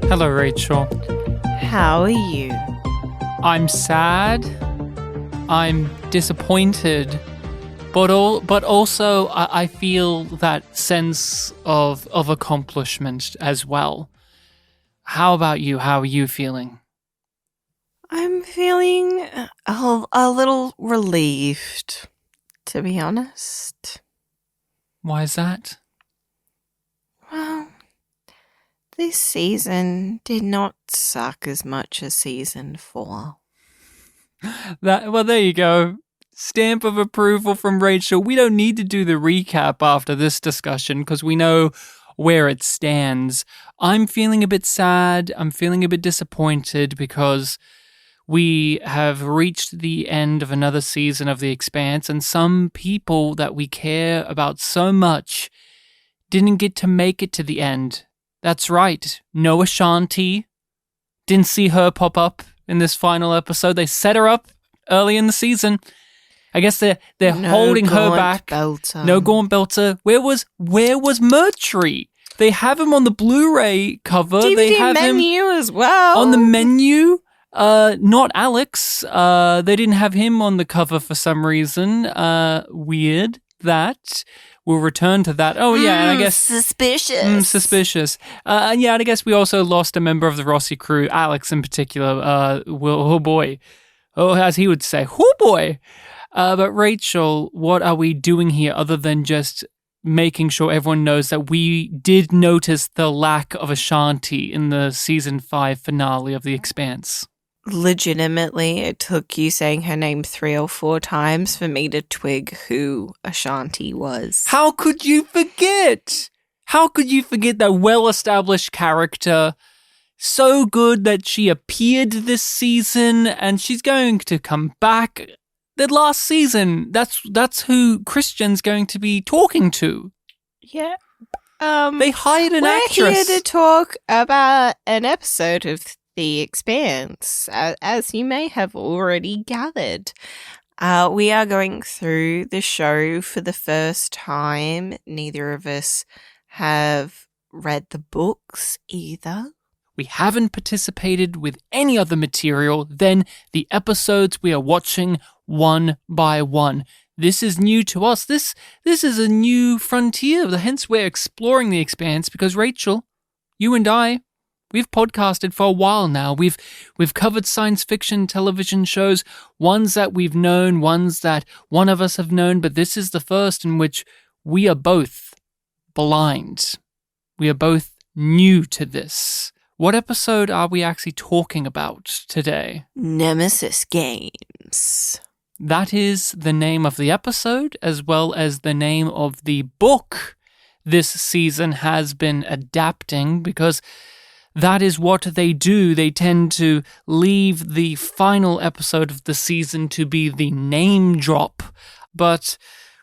Hello, Rachel. How are you? I'm sad. I'm disappointed. But also, I feel that sense of accomplishment as well. How about you? How are you feeling? I'm feeling a little relieved, to be honest. Why is that? Well, this season did not suck as much as season 4. Well, there you go. Stamp of approval from Rachel. We don't need to do the recap after this discussion because we know where it stands. I'm feeling a bit sad. I'm feeling a bit disappointed because we have reached the end of another season of The Expanse, and some people that we care about so much didn't get to make it to the end. That's right. No Ashanti. Didn't see her pop up in this final episode. They set her up early in the season. I guess they're holding her back. Belter. No Gaunt Belter. Where was Mercury? They have him on the Blu-ray cover. DVD they have menu him as well. on the menu. Not Alex. They didn't have him on the cover for some reason. Weird. That. We'll return to that. Oh, yeah, and I guess... Suspicious. Suspicious. And yeah, and I guess we also lost a member of the Rossi crew, Alex in particular. Oh, boy. Oh, as he would say, oh, boy. But Rachel, what are we doing here other than just making sure everyone knows that we did notice the lack of Ashanti in the season 5 finale of The Expanse? Legitimately, it took you saying her name 3 or 4 times for me to twig who Ashanti was. How could you forget? How could you forget that well-established character? So good that she appeared this season, and she's going to come back the last season. That's who Christian's going to be talking to. Yeah. They hired an actress. We're here to talk about an episode of The Expanse, as you may have already gathered. We are going through the show for the first time. Neither of us have read the books either. We haven't participated with any other material than the episodes we are watching one by one. This is new to us. This is a new frontier. Hence, we're exploring The Expanse because, Rachel, you and I, we've podcasted for a while now. We've covered science fiction television shows, ones that we've known, ones that one of us have known, but this is the first in which we are both blind. We are both new to this. What episode are we actually talking about today? Nemesis Games. That is the name of the episode, as well as the name of the book this season has been adapting, because that is what they do. They tend to leave the final episode of the season to be the name drop. But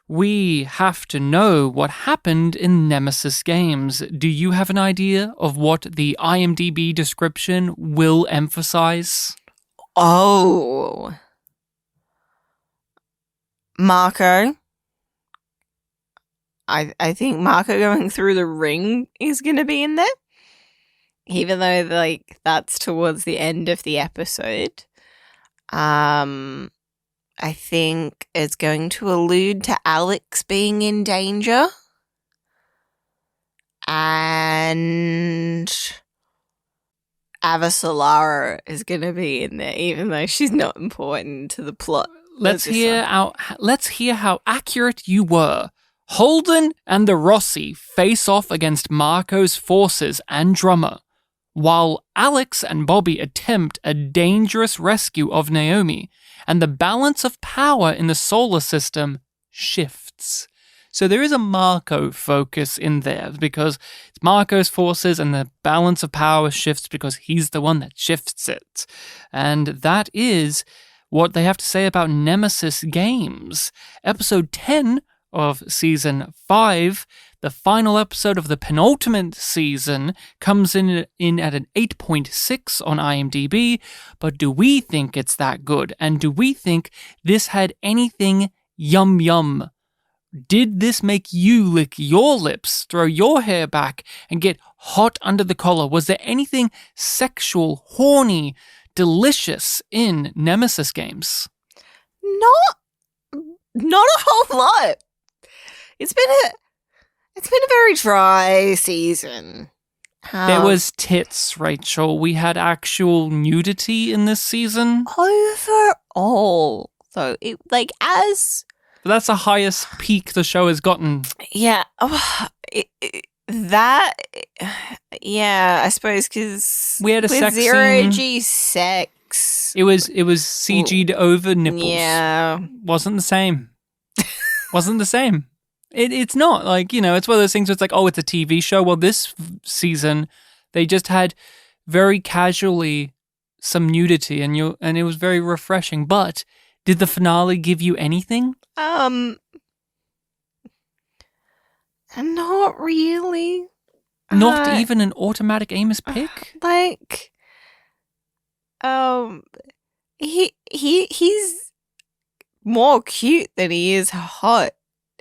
we have to know what happened in Nemesis Games. Do you have an idea of what the IMDb description will emphasize? Oh. Marco. I think Marco going through the ring is going to be in there. Even though, that's towards the end of the episode. I think it's going to allude to Alex being in danger. And Ava Solara is going to be in there, even though she's not important to the plot. Let's hear how accurate you were. Holden and the Rossi face off against Marco's forces and Drummer, while Alex and Bobby attempt a dangerous rescue of Naomi, and the balance of power in the solar system shifts. So there is a Marco focus in there, because it's Marco's forces and the balance of power shifts because he's the one that shifts it. And that is what they have to say about Nemesis Games. Episode 10 of Season 5, the final episode of the penultimate season, comes in at an 8.6 on IMDb, but do we think it's that good? And do we think this had anything yum yum? Did this make you lick your lips, throw your hair back, and get hot under the collar? Was there anything sexual, horny, delicious in Nemesis Games? Not a whole lot. It's been a very dry season. There was tits, Rachel. We had actual nudity in this season. Overall, though, but that's the highest peak the show has gotten. Yeah. I suppose because we had a sex zero scene. G sex. It was CG'd over nipples. Yeah. Wasn't the same. Wasn't the same. It's not it's one of those things where it's like, oh, it's a TV show. Well, this season they just had very casually some nudity, and it was very refreshing. But did the finale give you anything? Not really. Not even an automatic Amos pick? He's more cute than he is hot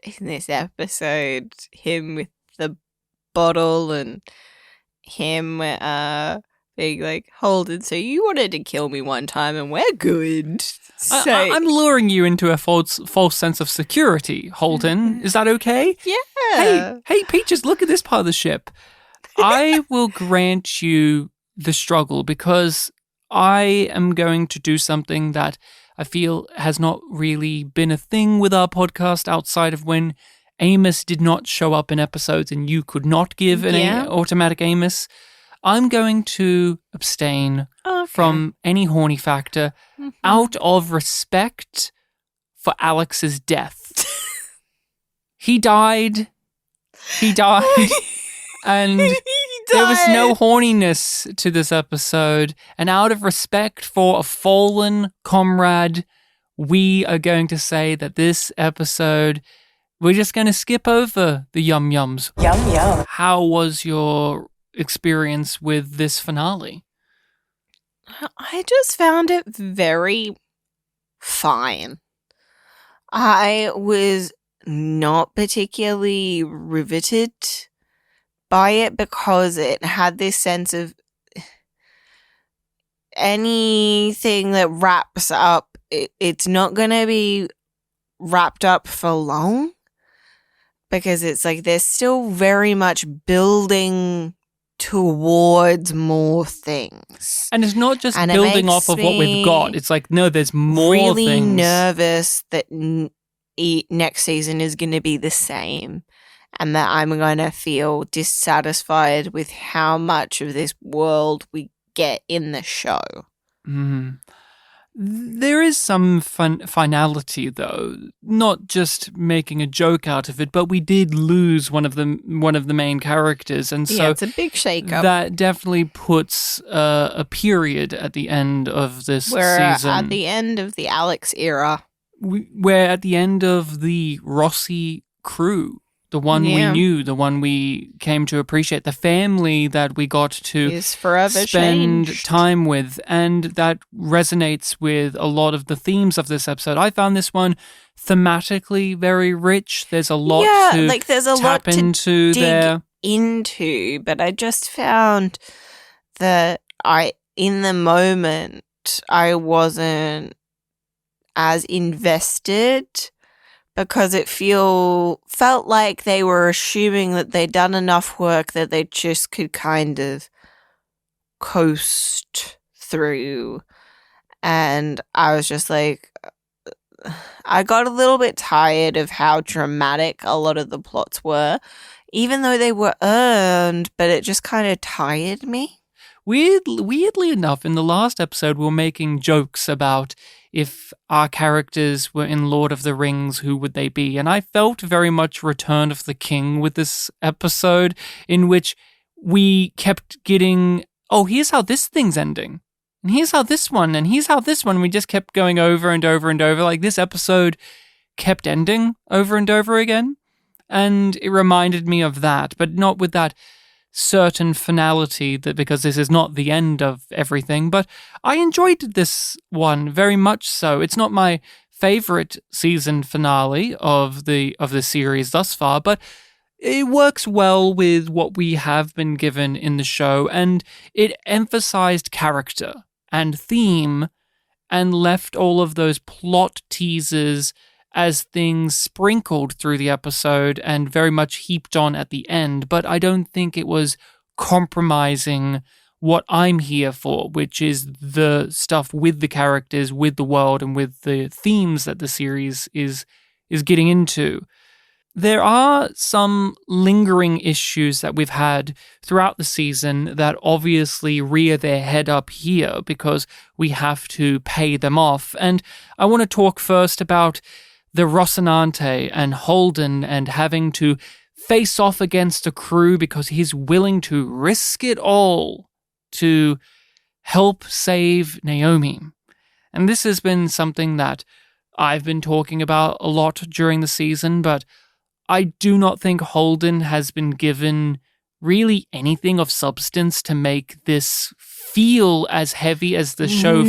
in this episode. Him with the bottle and him being like, Holden, so you wanted to kill me one time and we're good. So I'm luring you into a false sense of security, Holden. Is that okay? Yeah. Hey, Peaches, look at this part of the ship. I will grant you the struggle because I am going to do something that I feel has not really been a thing with our podcast outside of when Amos did not show up in episodes and you could not give an automatic Amos. I'm going to abstain from any horny factor out of respect for Alex's death. He died. And there was no horniness to this episode. And out of respect for a fallen comrade, we are going to say that this episode, we're just going to skip over the yum-yums. Yum-yum. How was your experience with this finale? I just found it very fine. I was not particularly riveted by it because it had this sense of anything that wraps up, it's not going to be wrapped up for long because it's like they're still very much building towards more things. And it's not just building off of what we've got. It's like, no, there's more really things. Really nervous that next season is going to be the same and that I'm going to feel dissatisfied with how much of this world we get in the show. Mm. There is some finality, though. Not just making a joke out of it, but we did lose one of the main characters, and so it's a big shake-up. That definitely puts a period at the end of this season. We're at the end of the Alex era. We're at the end of the Rossi crew. The one we knew, the one we came to appreciate, the family that we got to is forever spend changed. time with, and that resonates with a lot of the themes of this episode. I found this one thematically very rich. There's a lot there's a lot to into dig there. Into, but I just found that in the moment, I wasn't as invested. Because it felt like they were assuming that they'd done enough work that they just could kind of coast through. And I was just like, I got a little bit tired of how dramatic a lot of the plots were, even though they were earned, but it just kind of tired me. Weirdly enough, in the last episode, we were making jokes about if our characters were in Lord of the Rings, who would they be? And I felt very much Return of the King with this episode, in which we kept getting, oh, here's how this thing's ending. And here's how this one, and here's how this one. We just kept going over and over and over. Like, this episode kept ending over and over again. And it reminded me of that, but not with that certain finality, that because this is not the end of everything. But I enjoyed this one very much so. It's not my favorite season finale of the series thus far, but it works well with what we have been given in the show, and it emphasized character and theme and left all of those plot teasers as things sprinkled through the episode and very much heaped on at the end. But I don't think it was compromising what I'm here for, which is the stuff with the characters, with the world, and with the themes that the series is getting into. There are some lingering issues that we've had throughout the season that obviously rear their head up here because we have to pay them off. And I want to talk first about the Rocinante and Holden and having to face off against a crew because he's willing to risk it all to help save Naomi. And this has been something that I've been talking about a lot during the season, but I do not think Holden has been given really anything of substance to make this feel as heavy as the show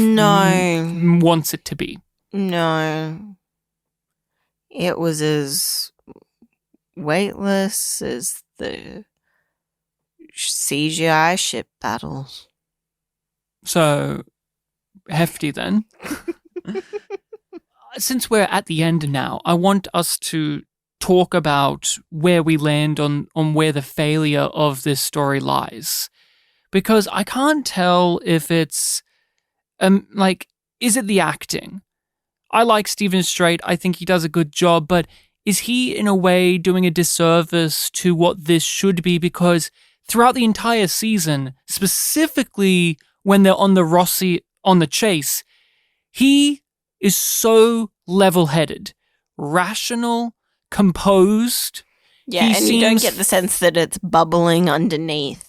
wants it to be. No. It was as weightless as the CGI ship battles. So, hefty then. Since we're at the end now, I want us to talk about where we land on where the failure of this story lies. Because I can't tell if it's, is it the acting? I like Stephen Strait. I think he does a good job, but is he in a way doing a disservice to what this should be? Because throughout the entire season, specifically when they're on the Rossi on the chase, he is so level-headed, rational, composed. Yeah, and you don't get the sense that it's bubbling underneath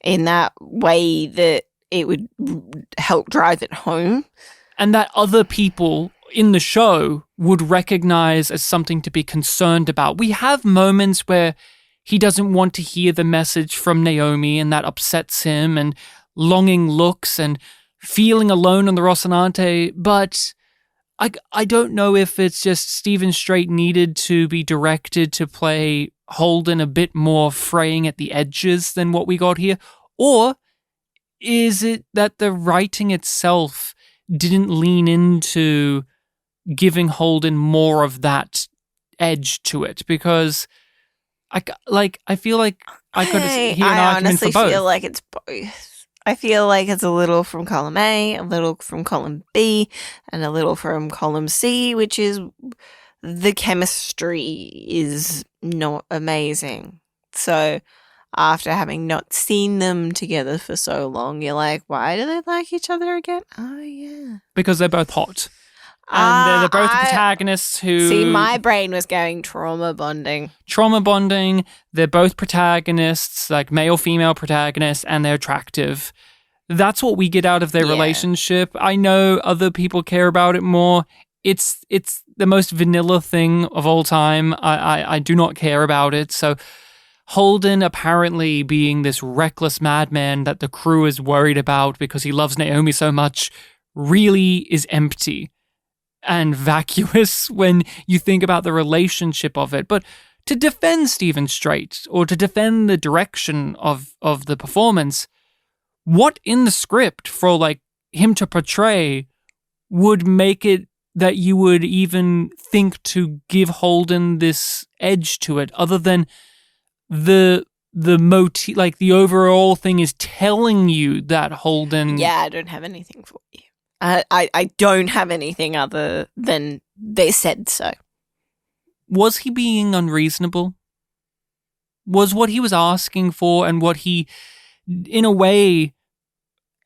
in that way that it would help drive it home. And that other people in the show would recognize as something to be concerned about. We have moments where he doesn't want to hear the message from Naomi and that upsets him, and longing looks and feeling alone on the Rocinante, but I don't know if it's just Stephen Strait needed to be directed to play Holden a bit more fraying at the edges than what we got here, or is it that the writing itself didn't lean into giving Holden more of that edge to it? Because I feel like I could hear an argument for both. I honestly feel like it's both. I feel like it's a little from column A, a little from column B, and a little from column C, which is the chemistry is not amazing. So after having not seen them together for so long, you're like, why do they like each other again? Oh, yeah. Because they're both hot. And they're both protagonists who... See, my brain was going trauma bonding. Trauma bonding. They're both protagonists, like male-female protagonists, and they're attractive. That's what we get out of their relationship. I know other people care about it more. It's the most vanilla thing of all time. I do not care about it. So Holden apparently being this reckless madman that the crew is worried about because he loves Naomi so much really is empty and vacuous when you think about the relationship of it. But to defend Stephen Strait, or to defend the direction of the performance, what in the script for like him to portray would make it that you would even think to give Holden this edge to it, other than the motif, like the overall thing is telling you that Holden... Yeah, I don't have anything for you. I don't have anything other than they said so. Was he being unreasonable? Was what he was asking for and what he, in a way,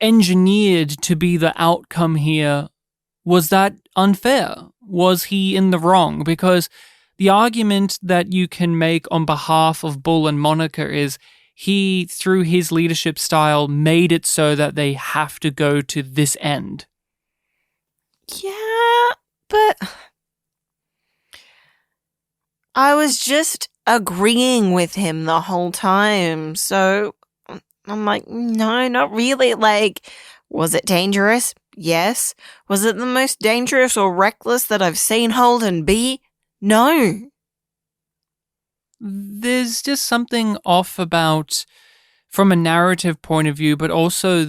engineered to be the outcome here, was that unfair? Was he in the wrong? Because the argument that you can make on behalf of Bull and Monica is he, through his leadership style, made it so that they have to go to this end. Yeah, but I was just agreeing with him the whole time. So I'm like, no, not really. Like, was it dangerous? Yes. Was it the most dangerous or reckless that I've seen Holden be? No. there's just something off about, from a narrative point of view, but also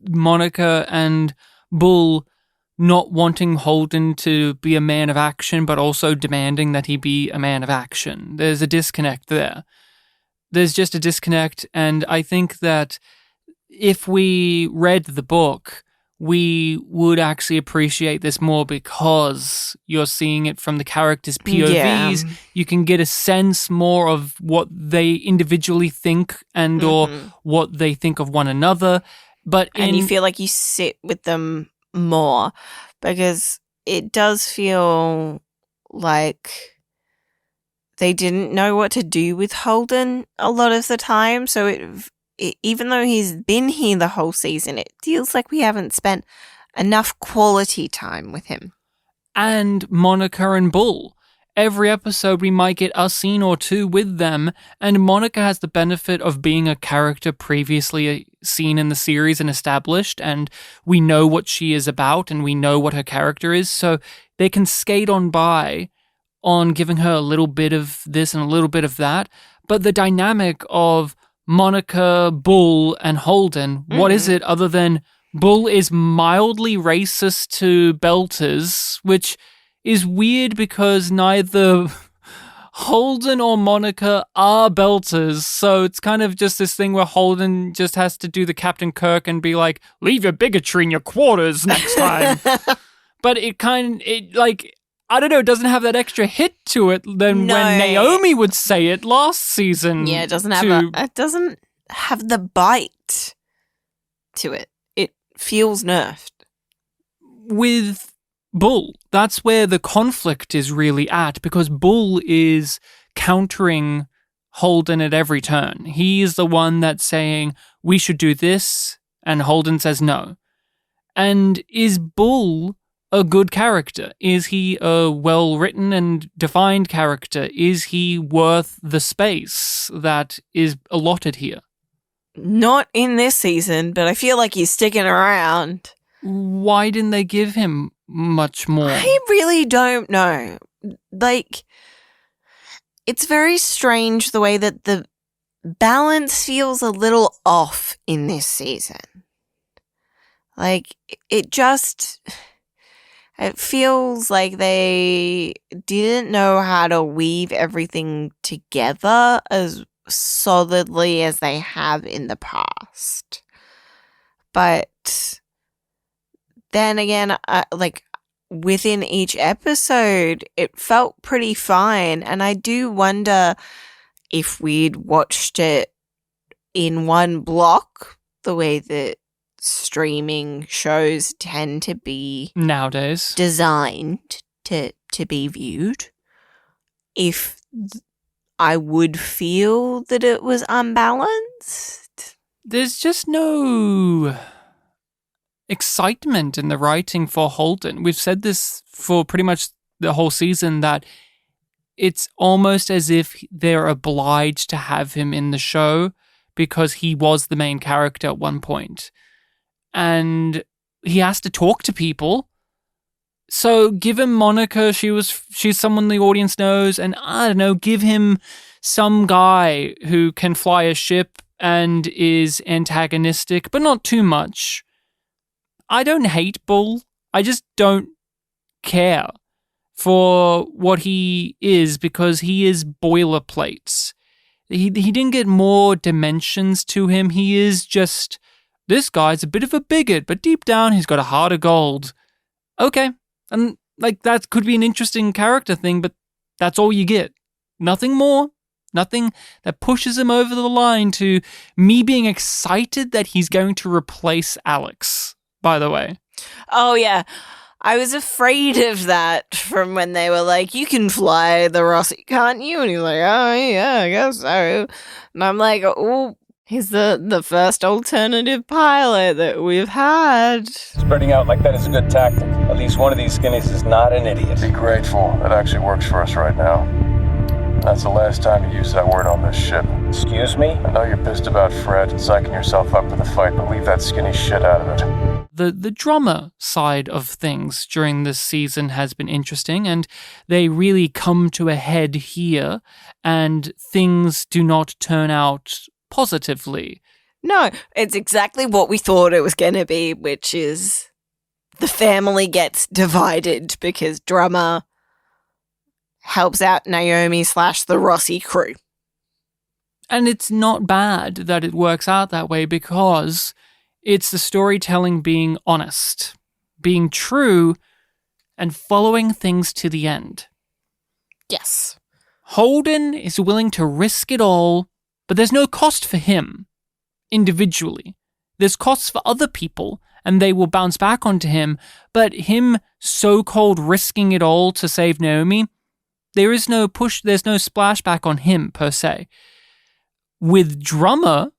Monica and Bull not wanting Holden to be a man of action, but also demanding that he be a man of action. There's a disconnect there. There's just a disconnect, and I think that if we read the book, we would actually appreciate this more because you're seeing it from the characters' POVs. Yeah. You can get a sense more of what they individually think and or what they think of one another. And you feel like you sit with them more, because it does feel like they didn't know what to do with Holden a lot of the time. So even though he's been here the whole season, it feels like we haven't spent enough quality time with him. And Monica and Bull. Every episode we might get a scene or two with them, and Monica has the benefit of being a character previously seen in the series and established, and we know what she is about and we know what her character is, so they can skate on by on giving her a little bit of this and a little bit of that. But the dynamic of Monica, Bull, and Holden, what is it other than Bull is mildly racist to belters, which is weird because neither Holden or Monica are belters, so it's kind of just this thing where Holden just has to do the Captain Kirk and be like, leave your bigotry in your quarters next time. But it I don't know, it doesn't have that extra hit to it than when Naomi would say it last season. Yeah, it doesn't have the bite to it. It feels nerfed. With Bull, that's where the conflict is really at, because Bull is countering Holden at every turn. He is the one that's saying, we should do this, and Holden says no. And is Bull a good character? Is he a well-written and defined character? Is he worth the space that is allotted here? Not in this season, but I feel like he's sticking around. Why didn't they give him much more? I really don't know. Like, it's very strange the way that the balance feels a little off in this season. Like, it feels like they didn't know how to weave everything together as solidly as they have in the past. But then again, within each episode, it felt pretty fine. And I do wonder if we'd watched it in one block, the way that streaming shows tend to be nowadays designed to be viewed, if I would feel that it was unbalanced. There's just no excitement in the writing for Holden. We've said this for pretty much the whole season, that it's almost as if they're obliged to have him in the show because he was the main character at one point. And he has to talk to people. So give him Monica, she's someone the audience knows, and I don't know, give him some guy who can fly a ship and is antagonistic, but not too much. I don't hate Bull. I just don't care for what he is, because he is boilerplate. He didn't get more dimensions to him. He is just, this guy's a bit of a bigot, but deep down he's got a heart of gold. Okay. And that could be an interesting character thing, but that's all you get. Nothing more. Nothing that pushes him over the line to me being excited that he's going to replace Alex, by the way. Oh, yeah. I was afraid of that from when they were like, you can fly the Rossi, can't you? And he's like, oh, yeah, I guess so. And I'm like, oh, he's the first alternative pilot that we've had. Spreading out like that is a good tactic. At least one of these skinnies is not an idiot. Be grateful. It actually works for us right now. That's the last time you use that word on this ship. Excuse me? I know you're pissed about Fred and psyching yourself up for the fight, but leave that skinny shit out of it. the drama side of things during this season has been interesting, and they really come to a head here, and things do not turn out positively. No, it's exactly what we thought it was going to be, which is the family gets divided because Drummer helps out Naomi / the Rossi crew. And it's not bad that it works out that way, because it's the storytelling being honest, being true, and following things to the end. Yes. Holden is willing to risk it all, but there's no cost for him individually. There's costs for other people, and they will bounce back onto him, but him so-called risking it all to save Naomi, there is no push, there's no splashback on him per se. With Drummer,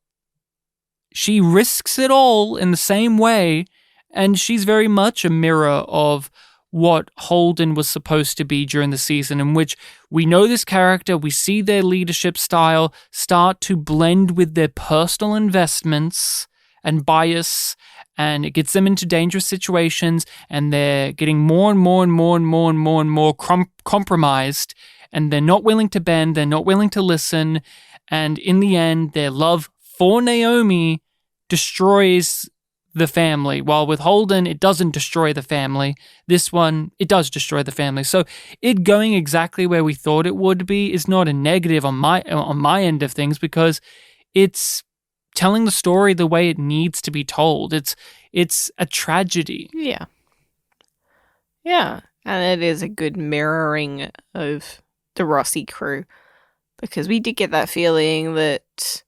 she risks it all in the same way, and she's very much a mirror of what Holden was supposed to be during the season, in which we know this character, we see their leadership style start to blend with their personal investments and bias, and it gets them into dangerous situations, and they're getting more and more compromised, and they're not willing to bend, they're not willing to listen, and in the end, their love for Naomi destroys the family. While with Holden, it doesn't destroy the family. This one, it does destroy the family. So it going exactly where we thought it would be is not a negative on my end of things, because it's telling the story the way it needs to be told. It's a tragedy. Yeah. Yeah. And it is a good mirroring of the Rossi crew, because we did get that feeling that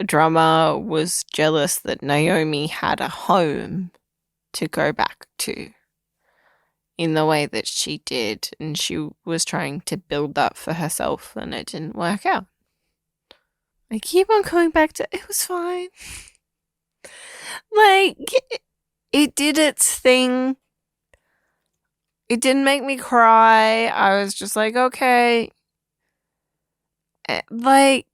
Drummer was jealous that Naomi had a home to go back to in the way that she did, and she was trying to build that for herself, and it didn't work out. I keep on coming back to it was fine. Like, it did its thing. It didn't make me cry. I was just like, okay. Like,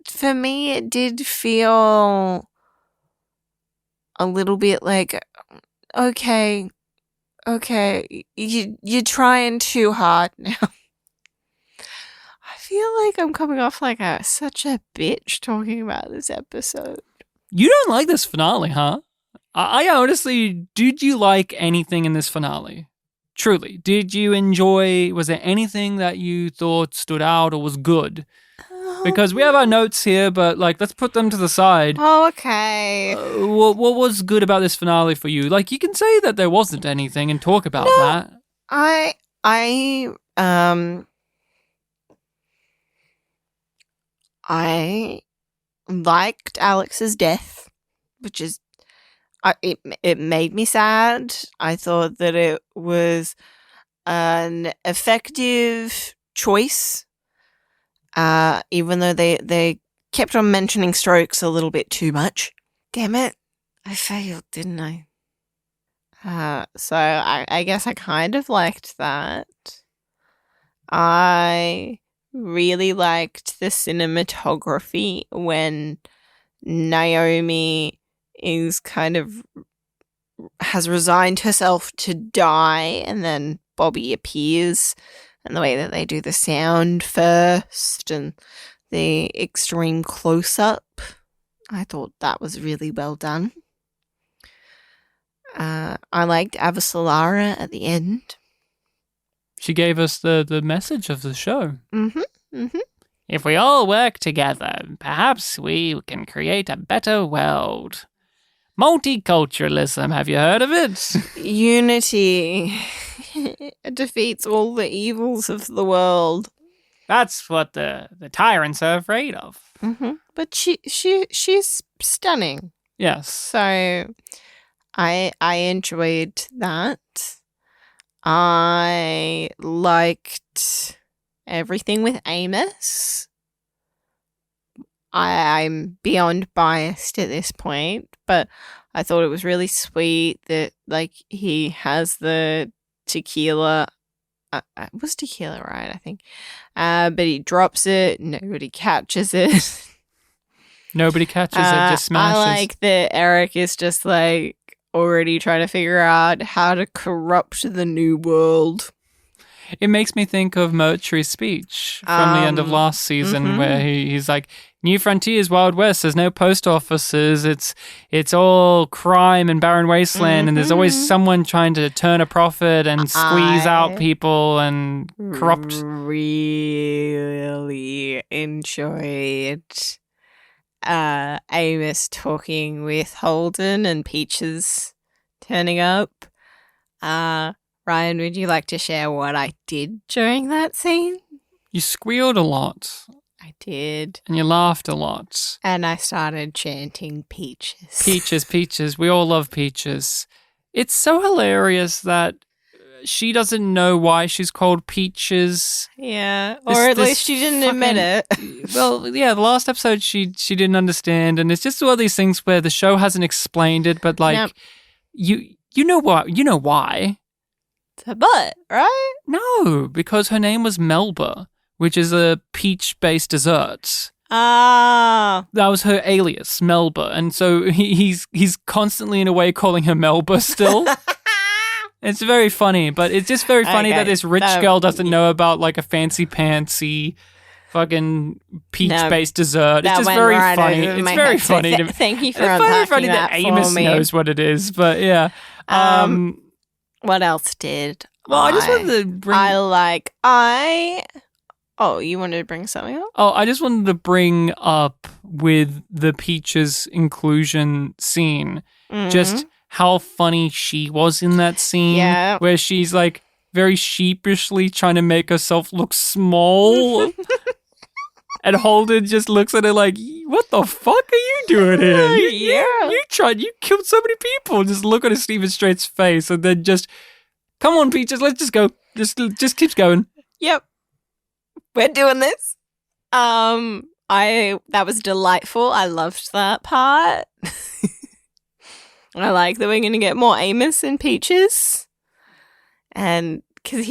for me, it did feel a little bit like, okay, you're trying too hard now. I feel like I'm coming off like such a bitch talking about this episode. You don't like this finale, huh? I honestly, did you like anything in this finale? Truly, did you enjoy, was there anything that you thought stood out or was good? Because we have our notes here, but let's put them to the side. Oh, okay. What was good about this finale for you? You can say that there wasn't anything and talk about that. I liked Alex's death, which is it made me sad. I thought that it was an effective choice. Even though they kept on mentioning strokes a little bit too much. Damn it. I failed, didn't I? So I guess I kind of liked that. I really liked the cinematography when Naomi is has resigned herself to die, and then Bobby appears, and the way that they do the sound first and the extreme close-up. I thought that was really well done. I liked Avasalara at the end. She gave us the message of the show. Mm-hmm. If we all work together, perhaps we can create a better world. Multiculturalism, have you heard of it? Unity defeats all the evils of the world. That's what the tyrants are afraid of. Mm-hmm. But she's stunning. Yes. So I enjoyed that. I liked everything with Amos. I'm beyond biased at this point, but I thought it was really sweet that he has the tequila. It was tequila, right? I think. But he drops it. Nobody catches it. Nobody catches it, just smashes. I like that Eric is just like already trying to figure out how to corrupt the new world. It makes me think of Motri's speech from the end of last season, where he's like, "New frontiers, Wild West. There's no post offices. It's all crime and barren wasteland, and there's always someone trying to turn a profit and squeeze out people and corrupt." Really enjoyed Amos talking with Holden and Peaches turning up. Ryan, would you like to share what I did during that scene? You squealed a lot. I did. And you laughed a lot. And I started chanting Peaches. Peaches, Peaches. We all love Peaches. It's so hilarious that she doesn't know why she's called Peaches. Yeah, or at least she didn't admit it. Well, yeah, the last episode she didn't understand, and it's just all these things where the show hasn't explained it, but like, you know what? You know why. It's a butt, right? No, because her name was Melba, which is a peach-based dessert. Ah. That was her alias, Melba. And so he's constantly in a way calling her Melba still. It's very funny, but it's just very funny that this rich girl doesn't know about like a fancy fucking peach-based dessert. It's just very funny. It's very funny. Thank you for unpacking that. It's very funny that Amos knows what it is, but yeah. What else did I just wanted to bring... Oh, you wanted to bring something up? Oh, I just wanted to bring up with the Peaches inclusion scene, just how funny she was in that scene, where she's like very sheepishly trying to make herself look small. And Holden just looks at her like, "What the fuck are you doing here? You killed so many people." Just look at Stephen Straight's face, and then just, "Come on, Peaches, let's just go. Just keeps going." Yep, we're doing this. That was delightful. I loved that part. I like that we're gonna get more Amos and Peaches, and because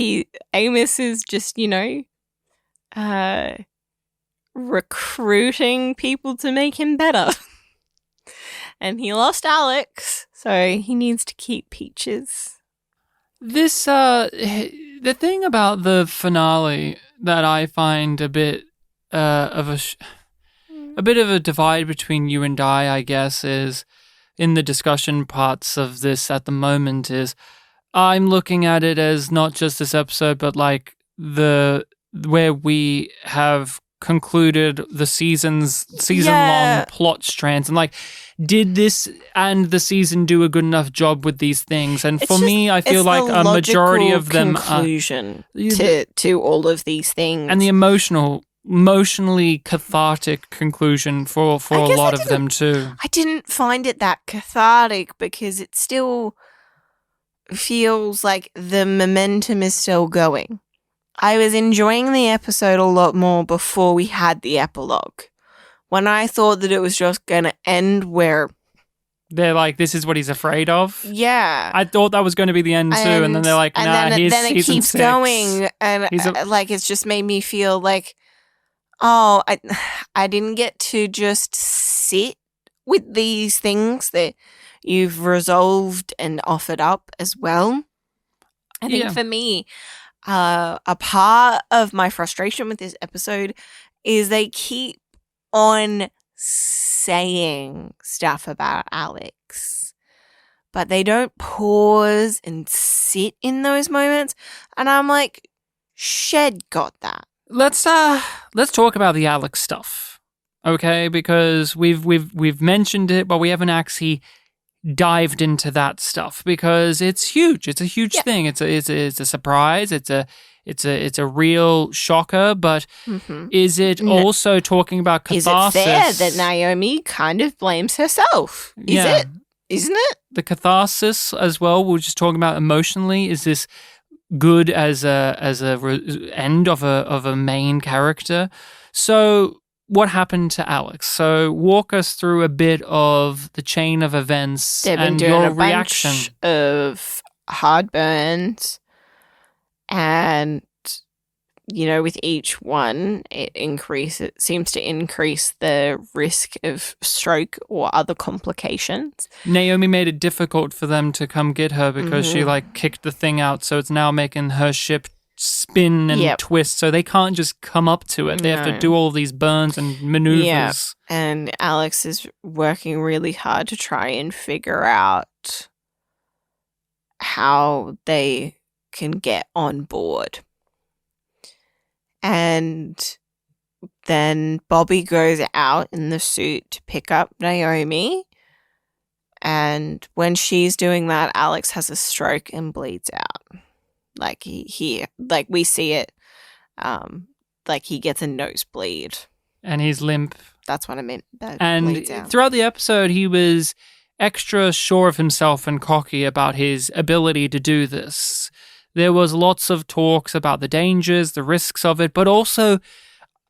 Amos is just recruiting people to make him better. And he lost Alex, so he needs to keep Peaches. This, the thing about the finale that I find a bit of a bit of a divide between you and I guess, is in the discussion parts of this at the moment is I'm looking at it as not just this episode, but like where we have concluded the season-long plot strands, and like, did this and the season do a good enough job with these things? And for me, I feel like a majority of them conclusion to all of these things, and the emotionally cathartic conclusion for a lot of them too. I didn't find it that cathartic because it still feels like the momentum is still going. I was enjoying the episode a lot more before we had the epilogue. When I thought that it was just going to end where... They're like, this is what he's afraid of? Yeah. I thought that was going to be the end too, and then they're like, nah, here's then it keeps going, and like, it's just made me feel like, oh, I didn't get to just sit with these things that you've resolved and offered up as well. I think for me... a part of my frustration with this episode is they keep on saying stuff about Alex, but they don't pause and sit in those moments. And I'm like, Shed got that. Let's talk about the Alex stuff, okay? Because we've mentioned it, but we haven't actually dived into that stuff because it's huge. It's a huge thing. It's a surprise. It's a real shocker. But is it also talking about catharsis? Is it fair that Naomi kind of blames herself? Isn't it? The catharsis as well. We're just talking about emotionally. Is this good as a end of a main character? So what happened to Alex? So walk us through a bit of the chain of events and your reaction. Bunch of hard burns, and with each one, it seems to increase the risk of stroke or other complications. Naomi made it difficult for them to come get her because she kicked the thing out, so it's now making her ship spin and twist, so they can't just come up to it. They have to do all these burns and maneuvers. Yeah. And Alex is working really hard to try and figure out how they can get on board. And then Bobby goes out in the suit to pick up Naomi. And when she's doing that, Alex has a stroke and bleeds out. We see it, he gets a nosebleed. And he's limp. That's what I meant. And throughout the episode, he was extra sure of himself and cocky about his ability to do this. There was lots of talks about the dangers, the risks of it, but also,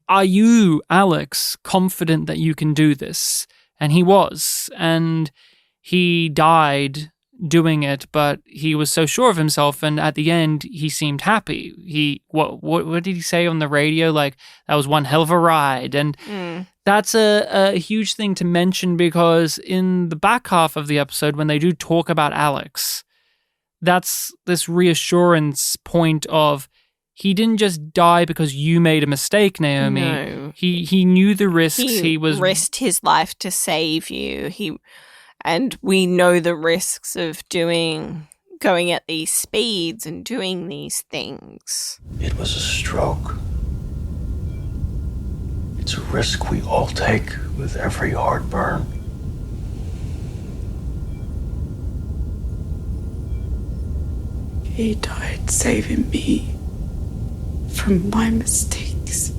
are you, Alex, confident that you can do this? And he was. And he died doing it, but he was so sure of himself, and at the end, he seemed happy. What did he say on the radio? That was one hell of a ride. And that's a huge thing to mention, because in the back half of the episode, when they do talk about Alex, that's this reassurance point of, he didn't just die because you made a mistake, Naomi. No. He knew the risks. He risked his life to save you. And we know the risks of going at these speeds and doing these things. It was a stroke. It's a risk we all take with every heartburn. He died saving me from my mistakes.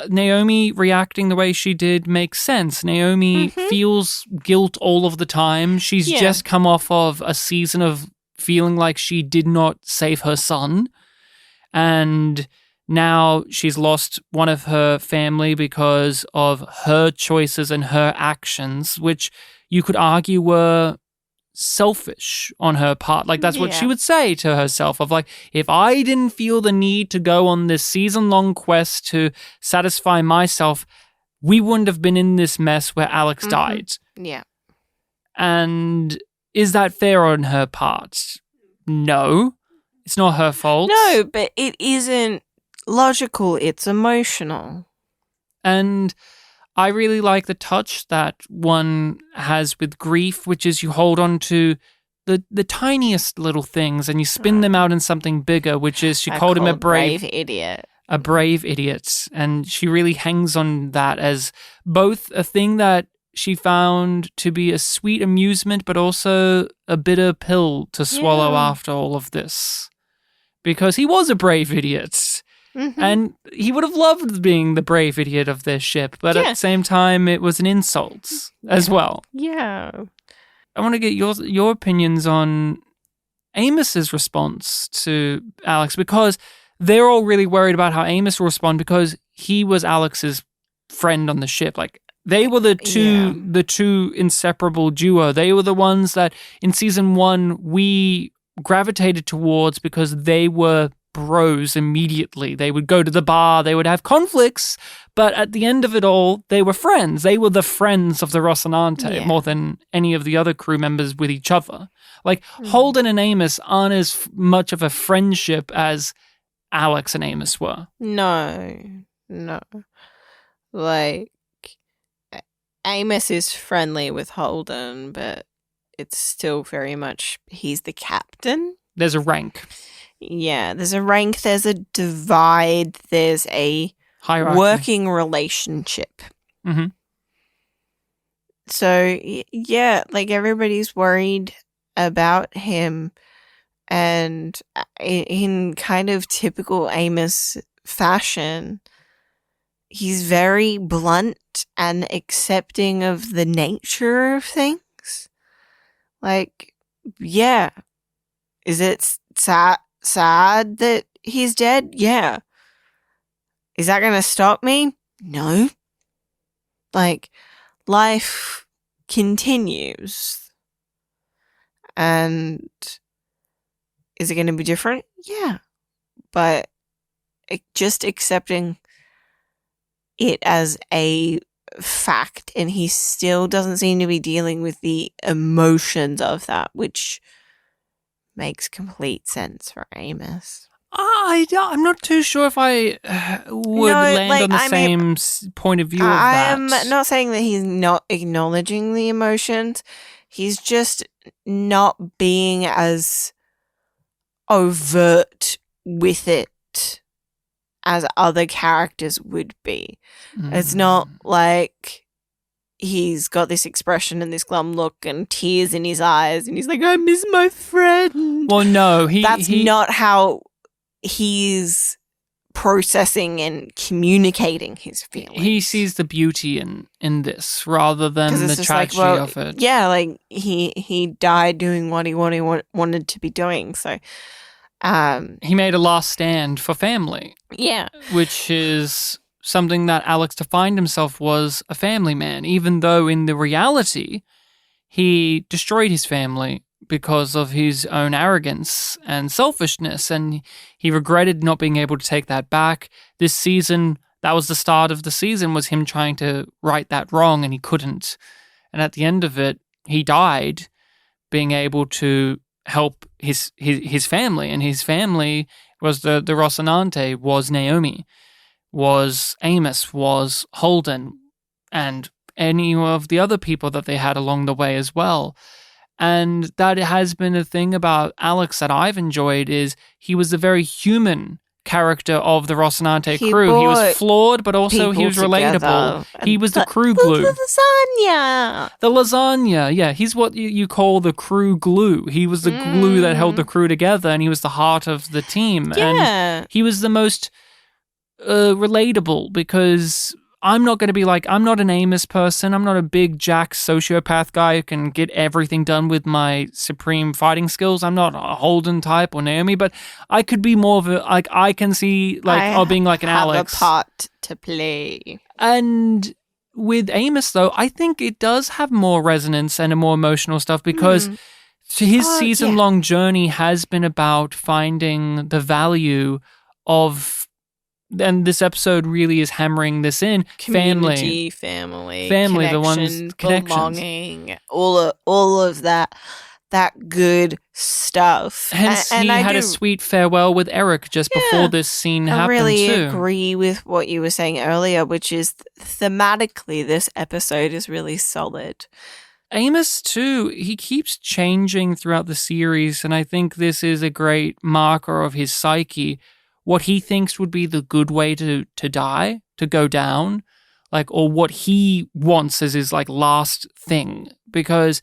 Naomi reacting the way she did makes sense. Naomi feels guilt all of the time. She's just come off of a season of feeling like she did not save her son. And now she's lost one of her family because of her choices and her actions, which you could argue were selfish on her part. That's what she would say to herself of if I didn't feel the need to go on this season-long quest to satisfy myself, we wouldn't have been in this mess where Alex died. Yeah. And is that fair on her part? No. It's not her fault. No, but it isn't logical. It's emotional. And I really like the touch that one has with grief, which is you hold on to the tiniest little things and you spin them out in something bigger, which is she called him a brave idiot. A brave idiot. And she really hangs on that as both a thing that she found to be a sweet amusement, but also a bitter pill to swallow after all of this. Because he was a brave idiot. And he would have loved being the brave idiot of their ship, but at the same time, it was an insult as well. Yeah. I want to get your opinions on Amos's response to Alex, because they're all really worried about how Amos will respond, because he was Alex's friend on the ship. They were the two inseparable duo. They were the ones that in season 1 we gravitated towards because they were bros immediately. They would go to the bar, they would have conflicts, but at the end of it all, they were friends. They were the friends of the Rocinante more than any of the other crew members with each other. Holden and Amos aren't as much of a friendship as Alex and Amos were. No. Amos is friendly with Holden, but it's still very much he's the captain. There's a rank. Yeah, there's a rank, there's a divide, there's a hierarchy. Working relationship. So, everybody's worried about him, and in kind of typical Amos fashion, he's very blunt and accepting of the nature of things. Is it sad that he's dead? Yeah. Is that going to stop me? No. Life continues. And is it going to be different? Yeah. But just accepting it as a fact, and he still doesn't seem to be dealing with the emotions of that, which makes complete sense for Amos. I'm not too sure if I would land on the same point of view of that. I'm not saying that he's not acknowledging the emotions. He's just not being as overt with it as other characters would be. It's not like he's got this expression and this glum look and tears in his eyes and he's like, I miss my friend. Well, no. That's not how he's processing and communicating his feelings. He sees the beauty in this rather than the tragedy of it. Yeah, like he died doing what he wanted to be doing. So he made a last stand for family. Yeah. Which is something that Alex defined himself was a family man, even though in the reality he destroyed his family because of his own arrogance and selfishness, and he regretted not being able to take that back. This season, that was the start of the season, was him trying to right that wrong, and he couldn't. And at the end of it, he died being able to help his family, and his family was the Rocinante, was Naomi, was Amos, was Holden, and any of the other people that they had along the way as well. And that has been a thing about Alex that I've enjoyed, is he was a very human character of the Rocinante crew. He was flawed, but also he was relatable. He was the crew glue. The lasagna, yeah. He's what you call the crew glue. He was the glue that held the crew together, and he was the heart of the team. Yeah. And he was the most relatable, because I'm not going to be like, I'm not an Amos person. I'm not a big jack sociopath guy who can get everything done with my supreme fighting skills. I'm not a Holden type or Naomi, but I could be more of a, like, I can see, like, being like an Alex. I have a part to play. And with Amos, though, I think it does have more resonance and a more emotional stuff, because his season-long journey has been about finding the value of, and this episode really is hammering this in, community, family, the ones, belonging, all of that good stuff. Hence, he had a sweet farewell with Eric just before this scene happened. I really agree with what you were saying earlier, which is thematically, this episode is really solid. Amos, too, he keeps changing throughout the series, and I think this is a great marker of his psyche. What he thinks would be the good way to die, to go down, like, or what he wants as his, like, last thing. Because,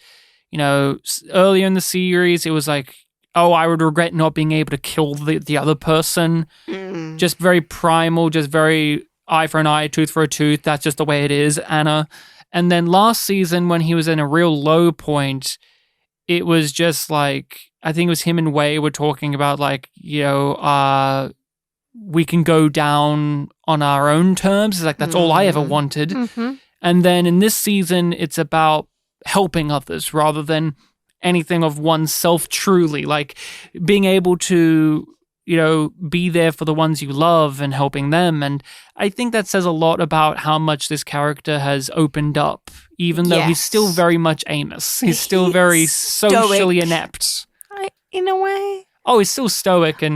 you know, earlier in the series, it was like, oh, I would regret not being able to kill the other person. Just very primal, just very eye for an eye, tooth for a tooth. That's just the way it is, Anna. And then last season, when he was in a real low point, it was just like, I think it was him and Wei were talking about, like, you know, we can go down on our own terms. It's like, that's all I ever wanted. And then in this season, it's about helping others rather than anything of oneself truly, like being able to, you know, be there for the ones you love and helping them. And I think that says a lot about how much this character has opened up, even though he's still very much Amos. He's still very socially inept. In a way. Oh, he's still stoic and...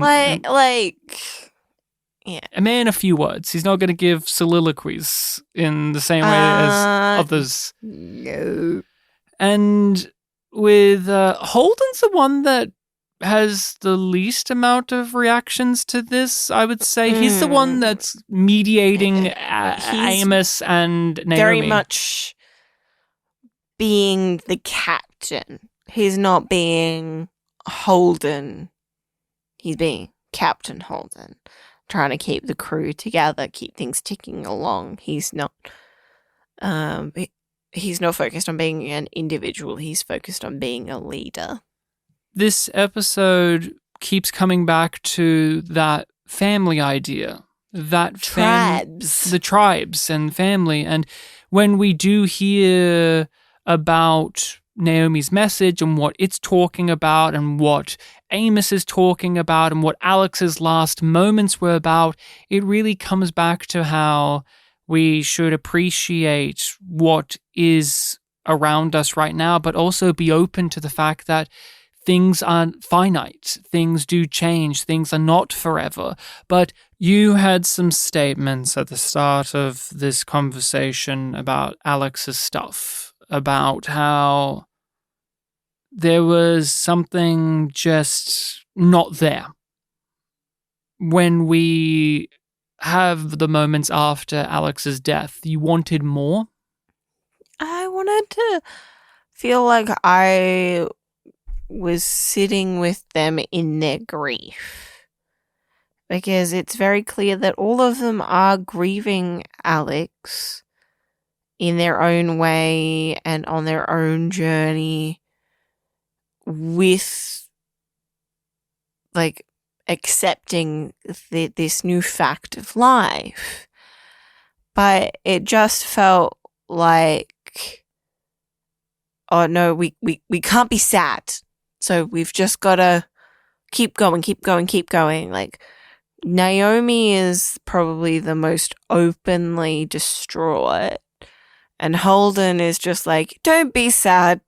Yeah. A man, a few words. He's not going to give soliloquies in the same way as others. No. And with Holden's the one that has the least amount of reactions to this, I would say. He's the one that's mediating Amos and Naomi. Very much being the captain. He's not being Holden. He's being Captain Holden. Trying to keep the crew together, keep things ticking along. He's not focused on being an individual. He's focused on being a leader. This episode keeps coming back to that family idea, that tribes, the tribes and family. And when we do hear about Naomi's message and what it's talking about and what Amos is talking about and what Alex's last moments were about, it really comes back to how we should appreciate what is around us right now, but also be open to the fact that things are finite, things do change, things are not forever. But you had some statements at the start of this conversation about Alex's stuff, about how there was something just not there. When we have the moments after Alex's death, you wanted more? I wanted to feel like I was sitting with them in their grief. Because it's very clear that all of them are grieving Alex in their own way and on their own journey with, like, accepting this new fact of life. But it just felt like, oh no, we can't be sad. So we've just got to keep going. Like, Naomi is probably the most openly distraught. And Holden is just like, don't be sad.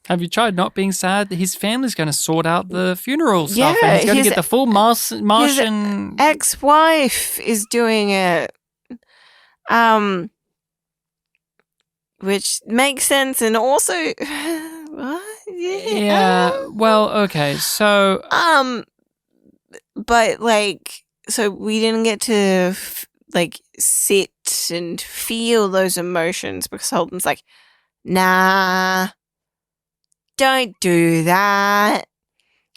Have you tried not being sad? His family's going to sort out the funeral stuff. And he's going to get the full Martian... His ex-wife is doing it. Which makes sense, and also... what? Yeah, well, okay, so... But, like, so we didn't get to, sit and feel those emotions because Holden's like, nah, don't do that.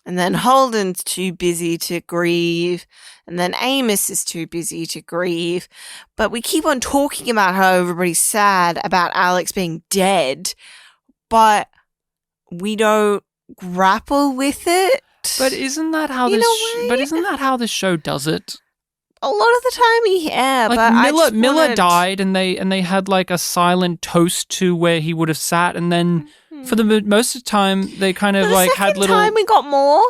And then Holden's too busy to grieve. And then Amos is too busy to grieve. But we keep on talking about how everybody's sad about Alex being dead. But we don't grapple with it. But isn't that how this show does it? A lot of the time, yeah. Like, but Miller died, and they had like a silent toast to where he would have sat, and then for the most of the time they kind of like had little. The second time we got more.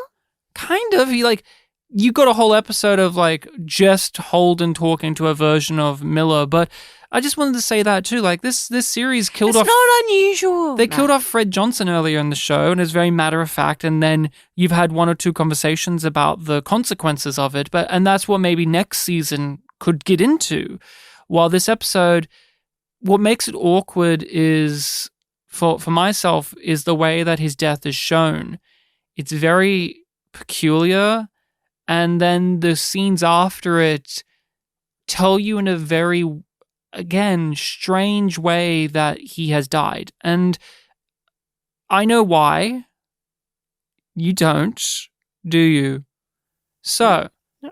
Kind of, you got a whole episode of like just Holden talking to a version of Miller, but I just wanted to say that too. Like this series killed off. It's not unusual. They killed off Fred Johnson earlier in the show, and it's very matter of fact. And then you've had one or two conversations about the consequences of it. And that's what maybe next season could get into. While this episode, what makes it awkward is for myself is the way that his death is shown. It's very peculiar, and then the scenes after it tell you in a very, again, strange way that he has died. And I know why. You don't, do you? So,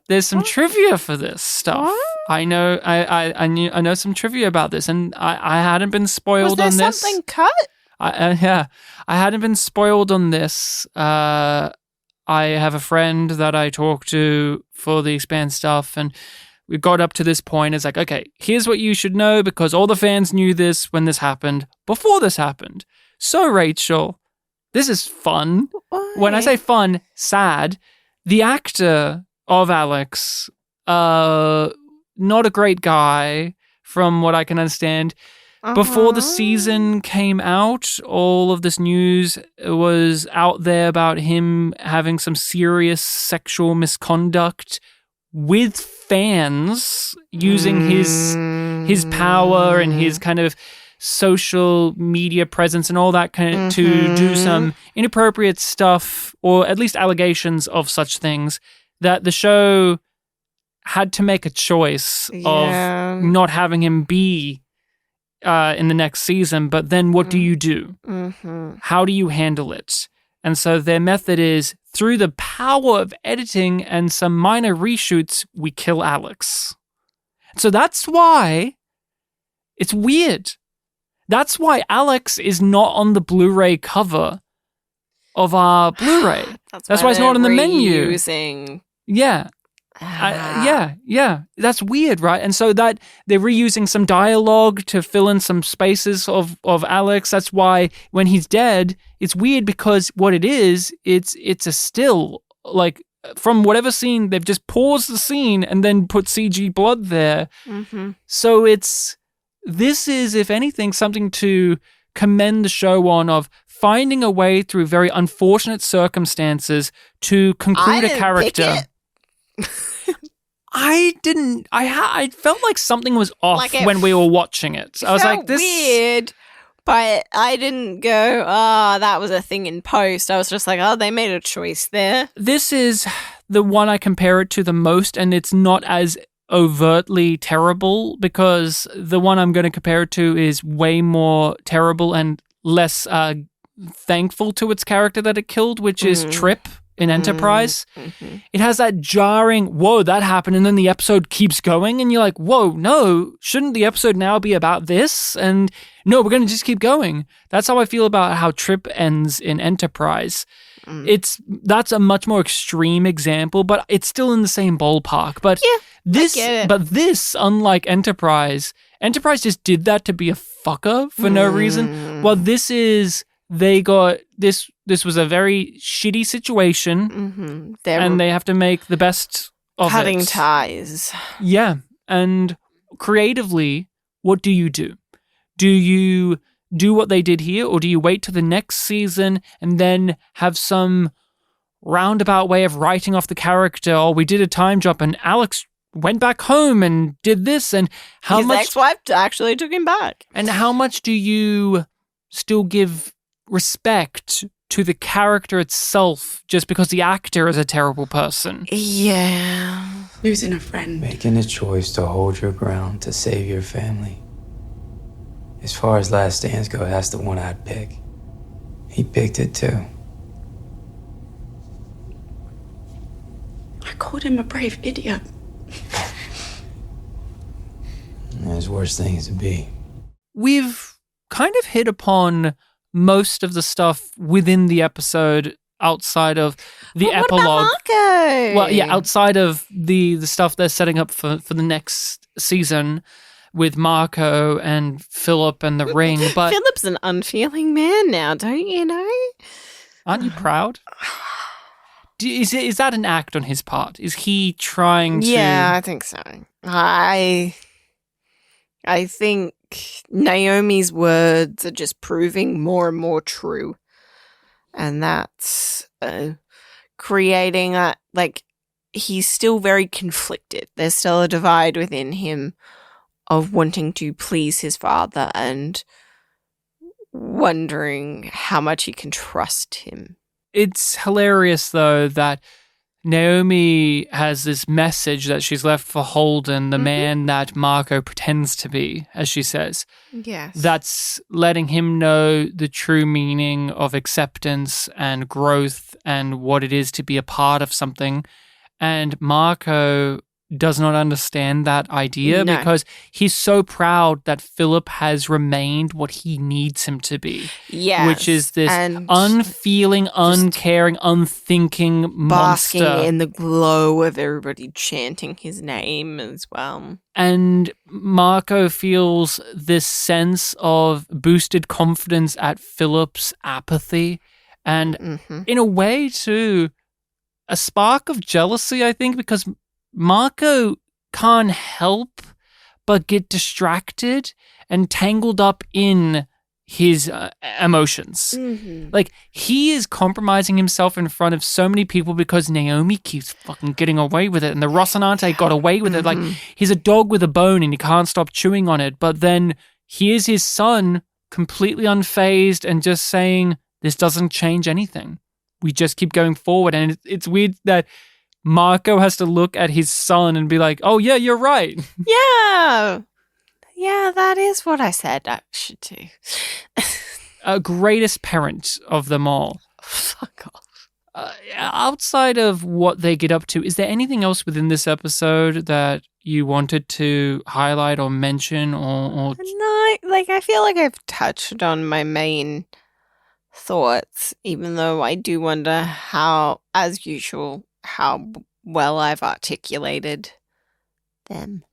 there's some trivia for this stuff. What? I know I know some trivia about this, and I hadn't been spoiled on this. Was there something cut? I hadn't been spoiled on this. I have a friend that I talk to for the Expanse stuff, and we got up to this point. It's like, okay, here's what you should know because all the fans knew this when this happened, before this happened. So, Rachel, this is fun. Why? When I say fun, sad. The actor of Alex, not a great guy from what I can understand. Before the season came out, all of this news was out there about him having some serious sexual misconduct with fans, using his power and his kind of social media presence and all that kind of to do some inappropriate stuff, or at least allegations of such things, that the show had to make a choice of not having him be in the next season. But then what do you do? How do you handle it? And so their method is, through the power of editing and some minor reshoots, we kill Alex. So that's why it's weird. That's why Alex is not on the Blu-ray cover of our Blu-ray. That's why it's not on the menu. Reusing. Yeah. Yeah. That's weird, right? And so that they're reusing some dialogue to fill in some spaces of Alex. That's why when he's dead, it's weird because what it is, it's a still. Like, from whatever scene, they've just paused the scene and then put CG blood there. Mm-hmm. So this is, if anything, something to commend the show on, of finding a way through very unfortunate circumstances to conclude a character. I felt like something was off when we were watching it. I was like, this weird, but I didn't go, that was a thing in post. I was just like, they made a choice there. This is the one I compare it to the most, and it's not as overtly terrible, because the one I'm going to compare it to is way more terrible and less thankful to its character that it killed, which is Trip in Enterprise. Mm-hmm. It has that jarring, whoa, that happened, and then the episode keeps going, and you're like, whoa, no, shouldn't the episode now be about this? And no, we're going to just keep going. That's how I feel about how Trip ends in Enterprise. That's a much more extreme example, but it's still in the same ballpark. But this, unlike Enterprise just did that to be a fucker for no reason. Well, this is, they got this was a very shitty situation, and they have to make the best of it. Cutting ties. Yeah, and creatively, what do you do? Do you do what they did here, or do you wait till the next season and then have some roundabout way of writing off the character? Or we did a time jump and Alex went back home and did this, and His ex-wife actually took him back. And how much do you still give respect to the character itself just because the actor is a terrible person? Yeah. Losing a friend. Making a choice to hold your ground to save your family. As far as last stands go, that's the one I'd pick. He picked it too. I called him a brave idiot. There's worse things to be. We've kind of hit upon most of the stuff within the episode outside of the epilogue. What about Marco? Well, yeah, outside of the stuff they're setting up for the next season with Marco and Philip and the ring. But Philip's an unfeeling man now, don't you know? Aren't you proud? Is that an act on his part? Is he trying to... Yeah, I think so. I think Naomi's words are just proving more and more true. And that's creating he's still very conflicted. There's still a divide within him of wanting to please his father and wondering how much he can trust him. It's hilarious, though, that Naomi has this message that she's left for Holden, the man that Marco pretends to be, as she says. Yes. That's letting him know the true meaning of acceptance and growth and what it is to be a part of something. And Marco does not understand that idea because he's so proud that Philip has remained what he needs him to be. Yes. Which is this unfeeling, uncaring, unthinking basking monster. in the glow of everybody chanting his name as well. And Marco feels this sense of boosted confidence at Philip's apathy. And in a way, too, a spark of jealousy, I think, because Marco can't help but get distracted and tangled up in his emotions. Like, he is compromising himself in front of so many people because Naomi keeps fucking getting away with it, and the Rocinante got away with it. Like, he's a dog with a bone and he can't stop chewing on it. But then here's his son completely unfazed and just saying, this doesn't change anything. We just keep going forward. And it's weird that Marco has to look at his son and be like, oh, yeah, you're right. Yeah. Yeah, that is what I said I should do. Greatest parent of them all. Fuck off. Outside of what they get up to, is there anything else within this episode that you wanted to highlight or mention or... No, I feel like I've touched on my main thoughts, even though I do wonder how, as usual, how well I've articulated them.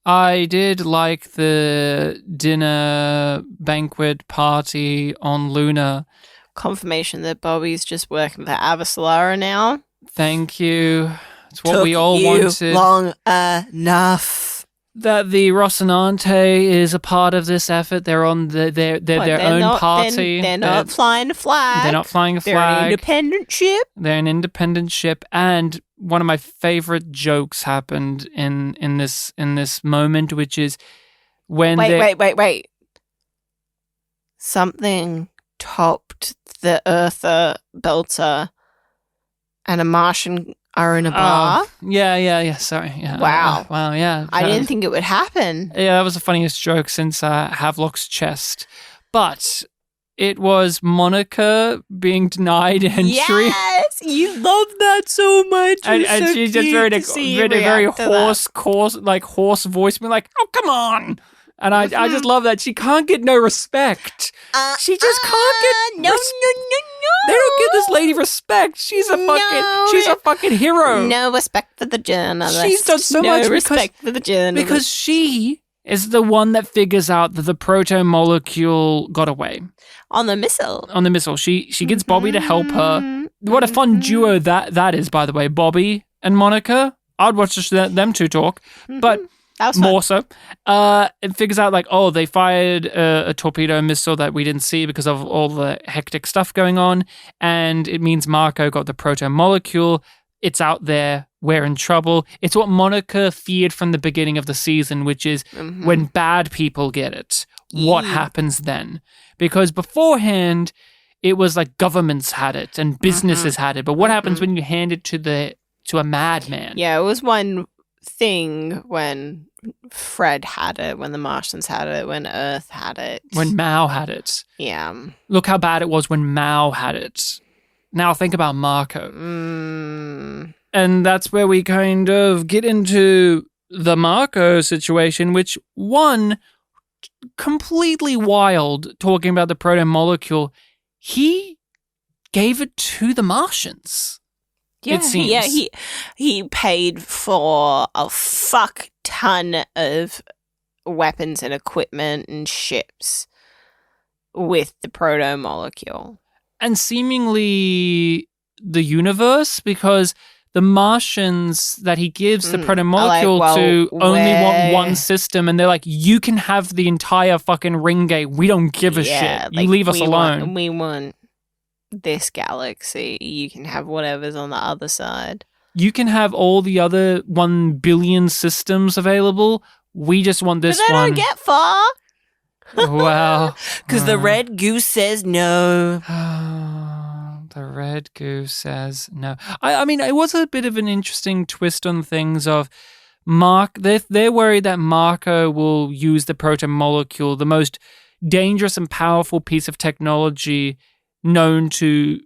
I did like the dinner banquet party on Luna. Confirmation that Bobby's just working for Avaslara now. Thank you. It's what we all wanted. Long enough. That the Rocinante is a part of this effort. They're on their own party. They're not flying a flag. They're not flying a flag. They're an independent ship. They're an independent ship. And one of my favorite jokes happened in this moment, which is when Wait. Something topped the Earther Belter and a Martian are in a bar. Yeah. Sorry. Yeah. Wow. Yeah. I didn't think it would happen. Yeah, that was the funniest joke since Havelock's chest. But it was Monica being denied entry. Yes, you love that so much. And she just very hoarse voice, being like, "Oh, come on!" And I just love that she can't get no respect. She just can't get no. They don't give this lady respect. She's a fucking hero. No respect for the journalist. She's done so much respect for the journalist because she is the one that figures out that the proto molecule got away on the missile. She gets Bobby to help her. What a fun duo that is, by the way, Bobby and Monica. I'd watch them two talk, but. More so. It figures out they fired a torpedo missile that we didn't see because of all the hectic stuff going on. And it means Marco got the proto molecule. It's out there. We're in trouble. It's what Monica feared from the beginning of the season, which is when bad people get it, what happens then? Because beforehand, it was like governments had it and businesses had it. But what happens when you hand it to a madman? Yeah, it was one thing when Fred had it, when the Martians had it, when Earth had it. When Mao had it. Yeah. Look how bad it was when Mao had it. Now think about Marco. And that's where we kind of get into the Marco situation, which one, completely wild, talking about the proto molecule, he gave it to the Martians. Yeah, it seems. Yeah, he paid for a fuck ton of weapons and equipment and ships with the proto molecule. And seemingly the universe, because the Martians that he gives the proto molecule to only want one system, and they're like, you can have the entire fucking ring gate. We don't give a shit. You leave us alone. We want this galaxy. You can have whatever's on the other side. You can have all the other 1 billion systems available. We just want this one. But they don't get far. Well. Because the red goose says no. The red goose says no. I mean, it was a bit of an interesting twist on things of they're worried that Marco will use the proto molecule, the most dangerous and powerful piece of technology known to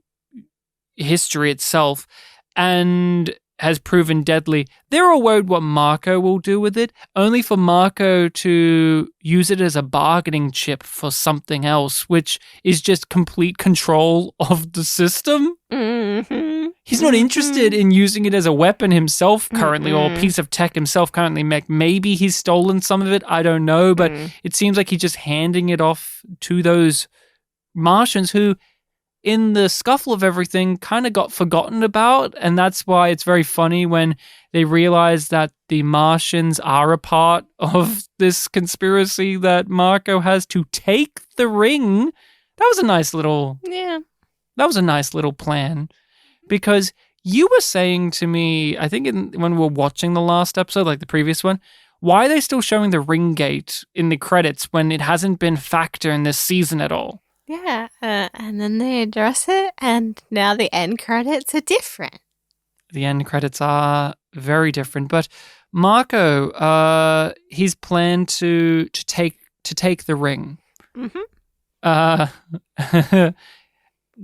history itself, and has proven deadly. They're all worried what Marco will do with it, only for Marco to use it as a bargaining chip for something else, which is just complete control of the system. He's not interested in using it as a weapon himself currently, or a piece of tech himself currently. Maybe he's stolen some of it, I don't know, but it seems like he's just handing it off to those Martians who, in the scuffle of everything, kind of got forgotten about. And that's why it's very funny when they realize that the Martians are a part of this conspiracy that Marco has to take the ring. That was a nice little... Yeah. That was a nice little plan. Because you were saying to me, I think when we were watching the last episode, like the previous one, why are they still showing the ring gate in the credits when it hasn't been factor in this season at all? Yeah, and then they address it, and now the end credits are different. The end credits are very different, but Marco, he's planned to take the ring.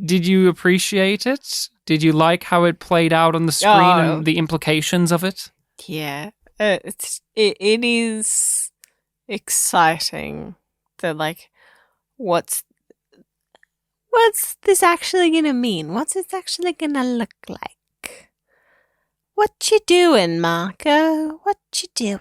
Did you appreciate it? Did you like how it played out on the screen and the implications of it? Yeah, it is exciting. That what's this actually going to mean? What's it actually going to look like? you doing, Marco? What you doing?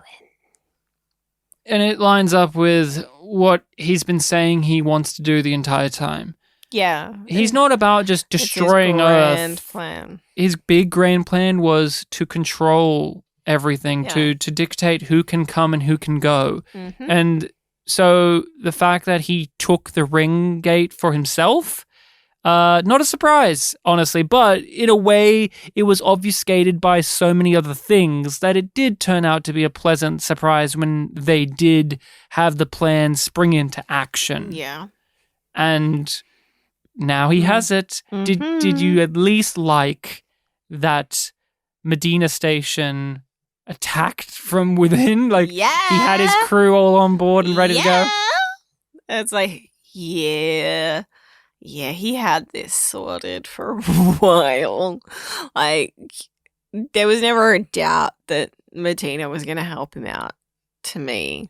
And it lines up with what he's been saying he wants to do the entire time. Yeah. He's not about just destroying it's his grand Earth. plan. His big grand plan was to control everything, to dictate who can come and who can go. Mm-hmm. And so the fact that he took the ring gate for himself, not a surprise, honestly, but in a way it was obfuscated by so many other things that it did turn out to be a pleasant surprise when they did have the plan spring into action. Yeah. And now he has it. Mm-hmm. Did you at least like that Medina Station attacked from within? Like, yeah. he had his crew all on board and ready to go? It's like, yeah, he had this sorted for a while. Like, there was never a doubt that Medina was going to help him out, to me.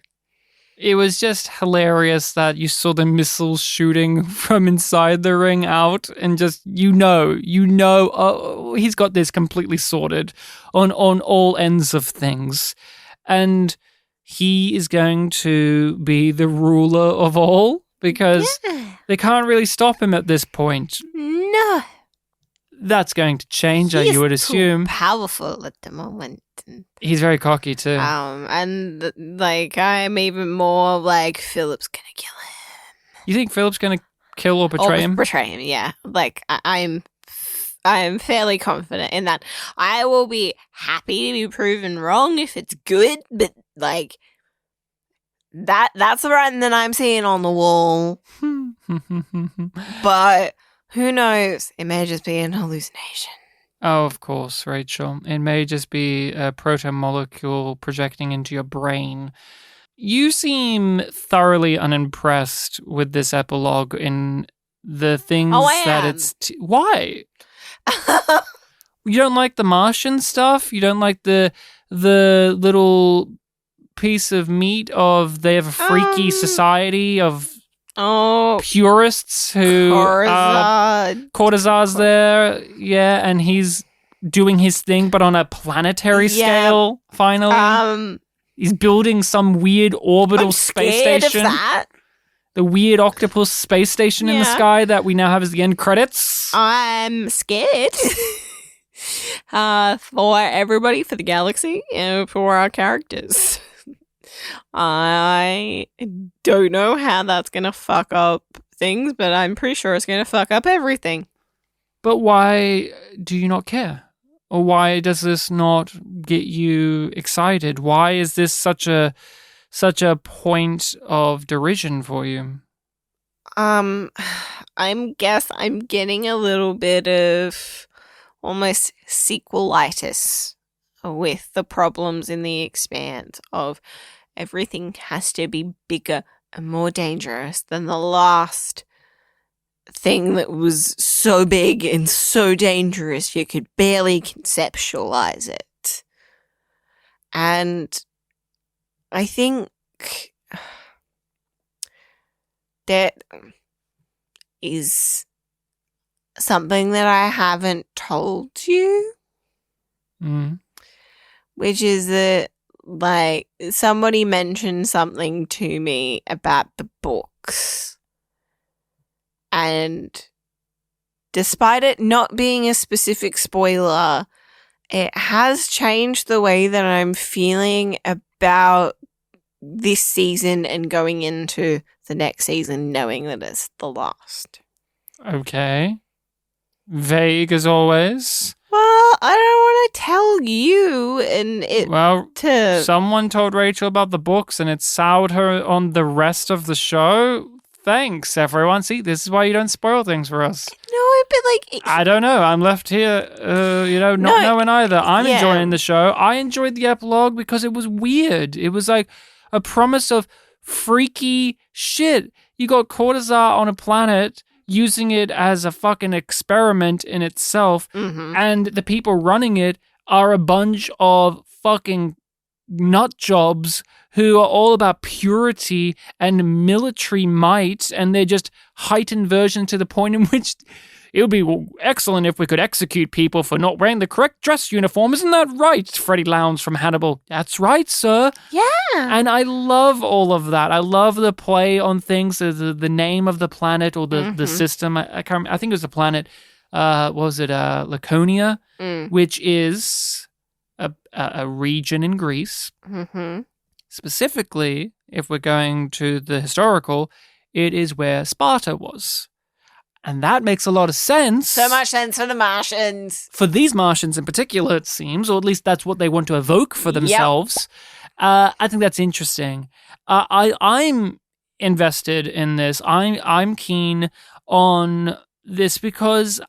It was just hilarious that you saw the missiles shooting from inside the ring out and just, oh, he's got this completely sorted on all ends of things. And he is going to be the ruler of all because they can't really stop him at this point. No. That's going to change, you would assume. He's too powerful at the moment. He's very cocky too. And like I'm even more like Philip's gonna kill him. You think Philip's gonna kill or betray him? Betray him, yeah. Like I am fairly confident in that. I will be happy to be proven wrong if it's good, but like that's the writing that I'm seeing on the wall. But who knows? It may just be an hallucination. Oh, of course, Rachel. It may just be a protomolecule projecting into your brain. You seem thoroughly unimpressed with this epilogue in the things that it's... Why? You don't like the Martian stuff? You don't like the little piece of meat of they have a freaky society of purists who Cortazar's there, yeah, and he's doing his thing, but on a planetary scale. Finally, he's building some weird orbital space station. Of that. The weird octopus space station in the sky that we now have as the end credits. I'm scared for everybody, for the galaxy, and for our characters. I don't know how that's going to fuck up things, but I'm pretty sure it's going to fuck up everything. But why do you not care? Or why does this not get you excited? Why is this such a point of derision for you? I'm getting a little bit of almost sequelitis with the problems in the Expanse of everything has to be bigger and more dangerous than the last thing that was so big and so dangerous you could barely conceptualize it. And I think that is something that I haven't told you, which is that, like, somebody mentioned something to me about the books. And despite it not being a specific spoiler, it has changed the way that I'm feeling about this season and going into the next season, knowing that it's the last. Okay. Vague as always. Well, I don't want to tell you, and someone told Rachel about the books, and it soured her on the rest of the show. Thanks, everyone. See, this is why you don't spoil things for us. No, but like... I don't know. I'm left here, not knowing either. I'm enjoying the show. I enjoyed the epilogue because it was weird. It was like a promise of freaky shit. You got Cortazar on a planet using it as a fucking experiment in itself, and the people running it are a bunch of fucking nut jobs who are all about purity and military might, and they're just heightened version to the point in which it would be excellent if we could execute people for not wearing the correct dress uniform. Isn't that right, Freddie Lowndes from Hannibal? That's right, sir. Yeah. And I love all of that. I love the play on things, the name of the planet or the system. I can't. I think it was the planet. What was it? Laconia, which is a region in Greece. Mm-hmm. Specifically, if we're going to the historical, it is where Sparta was. And that makes a lot of sense. So much sense for the Martians. For these Martians in particular, it seems, or at least that's what they want to evoke for themselves. Yep. I think that's interesting. I'm invested in this. I'm keen on this because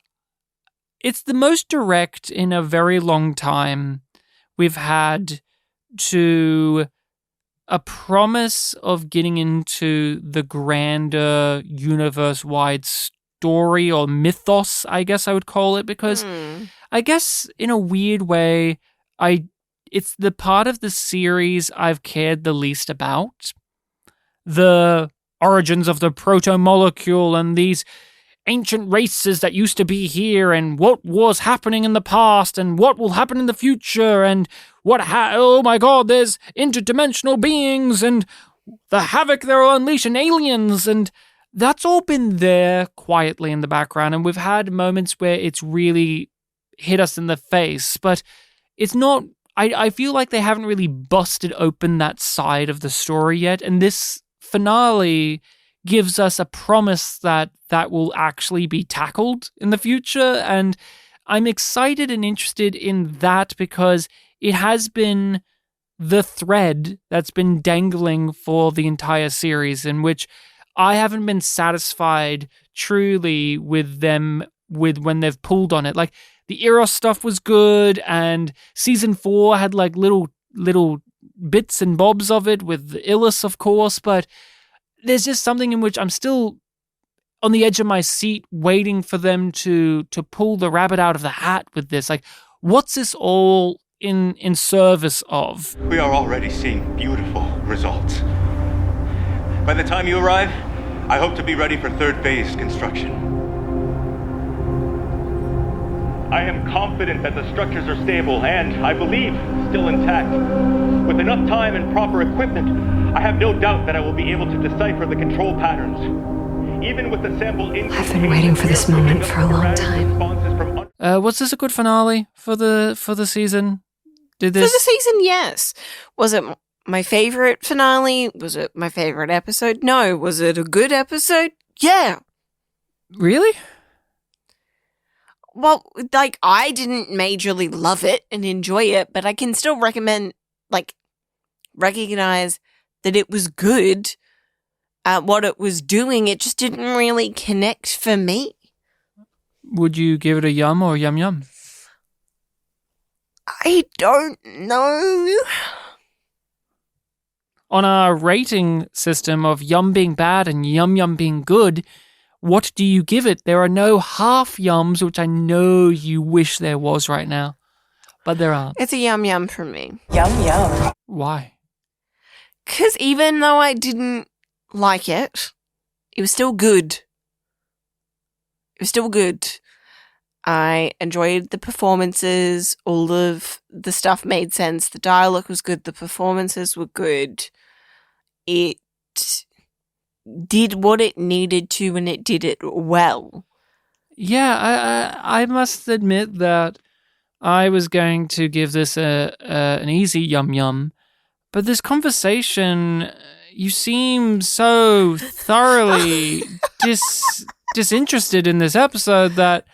it's the most direct in a very long time we've had to a promise of getting into the grander universe-wide story or mythos, I guess I would call it, because I guess in a weird way, it's the part of the series I've cared the least about. The origins of the proto-molecule and these ancient races that used to be here and what was happening in the past and what will happen in the future and oh my god, there's interdimensional beings and the havoc they'll unleash in aliens, and that's all been there quietly in the background, and we've had moments where it's really hit us in the face, but it's not, I feel like they haven't really busted open that side of the story yet, and this finale gives us a promise that will actually be tackled in the future, and I'm excited and interested in that because it has been the thread that's been dangling for the entire series, in which I haven't been satisfied truly with them when they've pulled on it. Like, the Eros stuff was good, and season 4 had like little bits and bobs of it with Illis, of course, but there's just something in which I'm still on the edge of my seat waiting for them to pull the rabbit out of the hat with this. Like, what's this all in service of? We are already seeing beautiful results. By the time you arrive, I hope to be ready for third phase construction. I am confident that the structures are stable and, I believe, still intact. With enough time and proper equipment, I have no doubt that I will be able to decipher the control patterns. Even with the sample I've been waiting for this moment for a long time. Was this a good finale for the season? For the season, yes. Was it my favorite finale? Was it my favorite episode? No. Was it a good episode? Yeah. Really? Well, like, I didn't majorly love it and enjoy it, but I can still recognize that it was good at what it was doing. It just didn't really connect for me. Would you give it a yum or yum yum? I don't know. On our rating system of yum being bad and yum yum being good, what do you give it? There are no half yums, which I know you wish there was right now, but there aren't. It's a yum yum for me. Yum yum. Why? Because even though I didn't like it, it was still good. It was still good. I enjoyed the performances. All of the stuff made sense. The dialogue was good. The performances were good. It did what it needed to, and it did it well. Yeah, I must admit that I was going to give this an easy yum yum, but this conversation, you seem so thoroughly disinterested in this episode that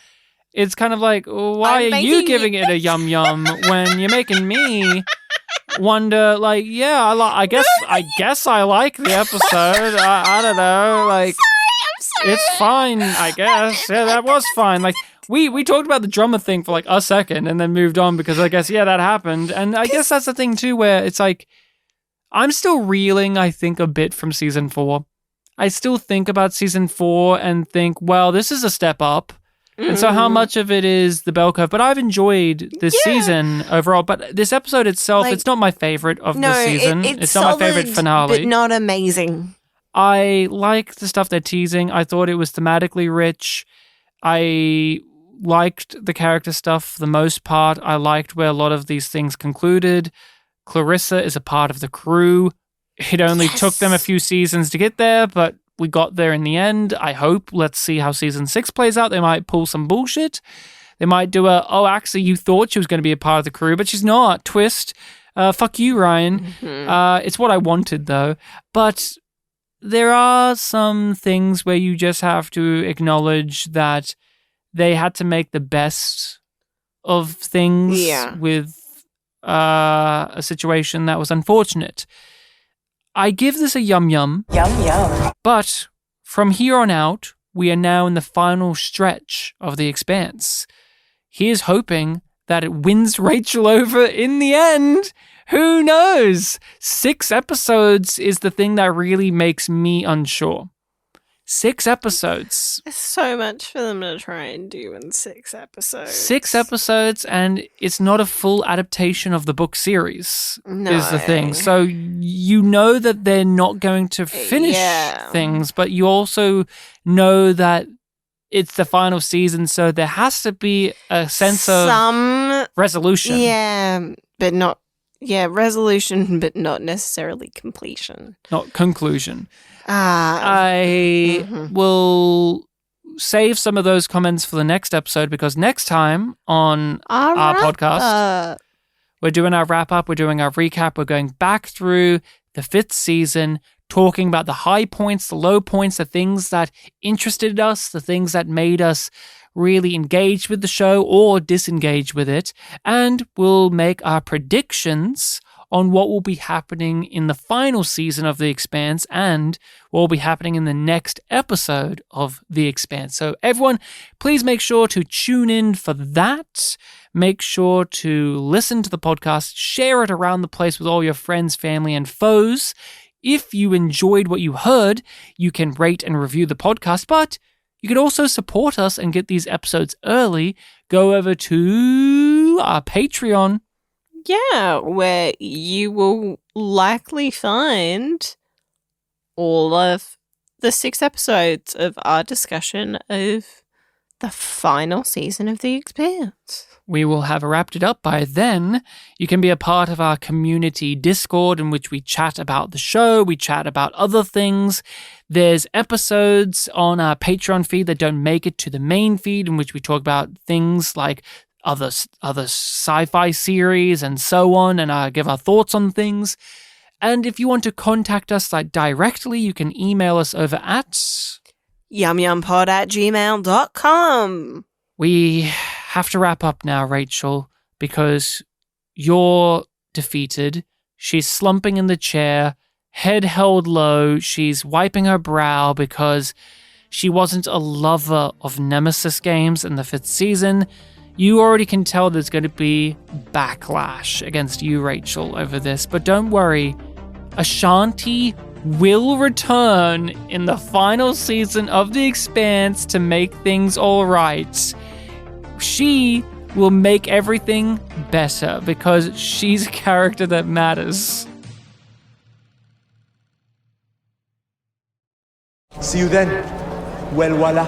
it's kind of like, why are you giving it a yum yum when you're making me wonder? Like, yeah, I guess I like the episode. I don't know. Like, I'm sorry. It's fine, I guess. Yeah, that was fine. Like, we talked about the drummer thing for like a second and then moved on because I guess, yeah, that happened. And I guess that's the thing too, where it's like, I'm still reeling, I think, a bit from season 4. I still think about season 4 and think, well, this is a step up. And so how much of it is the bell curve? But I've enjoyed this season overall. But this episode itself, like, it's not my favorite of the season. It's not solid, my favorite finale. But not amazing. I like the stuff they're teasing. I thought it was thematically rich. I liked the character stuff for the most part. I liked where a lot of these things concluded. Clarissa is a part of the crew. It only took them a few seasons to get there, but we got there in the end. I hope. Let's see how season 6 plays out. They might pull some bullshit. They might do actually, you thought she was going to be a part of the crew, but she's not. Twist. Fuck you, Ryan. Mm-hmm. It's what I wanted, though. But there are some things where you just have to acknowledge that they had to make the best of things with a situation that was unfortunate. I give this a yum yum. Yum yum. But from here on out, we are now in the final stretch of The Expanse. Here's hoping that it wins Rachel over in the end. Who knows? 6 episodes is the thing that really makes me unsure. 6 episodes. There's so much for them to try and do in 6 episodes. 6 episodes, and it's not a full adaptation of the book series, is the thing. So you know that they're not going to finish things, but you also know that it's the final season, so there has to be a sense of resolution. Yeah, but not... Yeah, resolution, but not necessarily completion. Not conclusion. I will save some of those comments for the next episode, because next time on our podcast, we're doing our wrap-up, we're doing our recap, we're going back through the 5th season, talking about the high points, the low points, the things that interested us, the things that made us really engage with the show or disengage with it, and we'll make our predictions on what will be happening in the final season of The Expanse and what will be happening in the next episode of The Expanse. So everyone, please make sure to tune in for that. Make sure to listen to the podcast, share it around the place with all your friends, family, and foes. If you enjoyed what you heard, you can rate and review the podcast, but you can also support us and get these episodes early. Go over to our Patreon. Yeah, where you will likely find all of the 6 episodes of our discussion of the final season of The Expanse. We will have wrapped it up by then. You can be a part of our community Discord, in which we chat about the show, we chat about other things. There's episodes on our Patreon feed that don't make it to the main feed, in which we talk about things like other sci-fi series and so on, and give our thoughts on things. And if you want to contact us directly, you can email us over at yumyumpod@gmail.com. We have to wrap up now, Rachel, because you're defeated. She's slumping in the chair, head held low. She's wiping her brow because she wasn't a lover of Nemesis Games in the 5th season. You already can tell there's going to be backlash against you, Rachel, over this. But don't worry, Ashanti will return in the final season of The Expanse to make things all right. She will make everything better because she's a character that matters. See you then. Well, voila.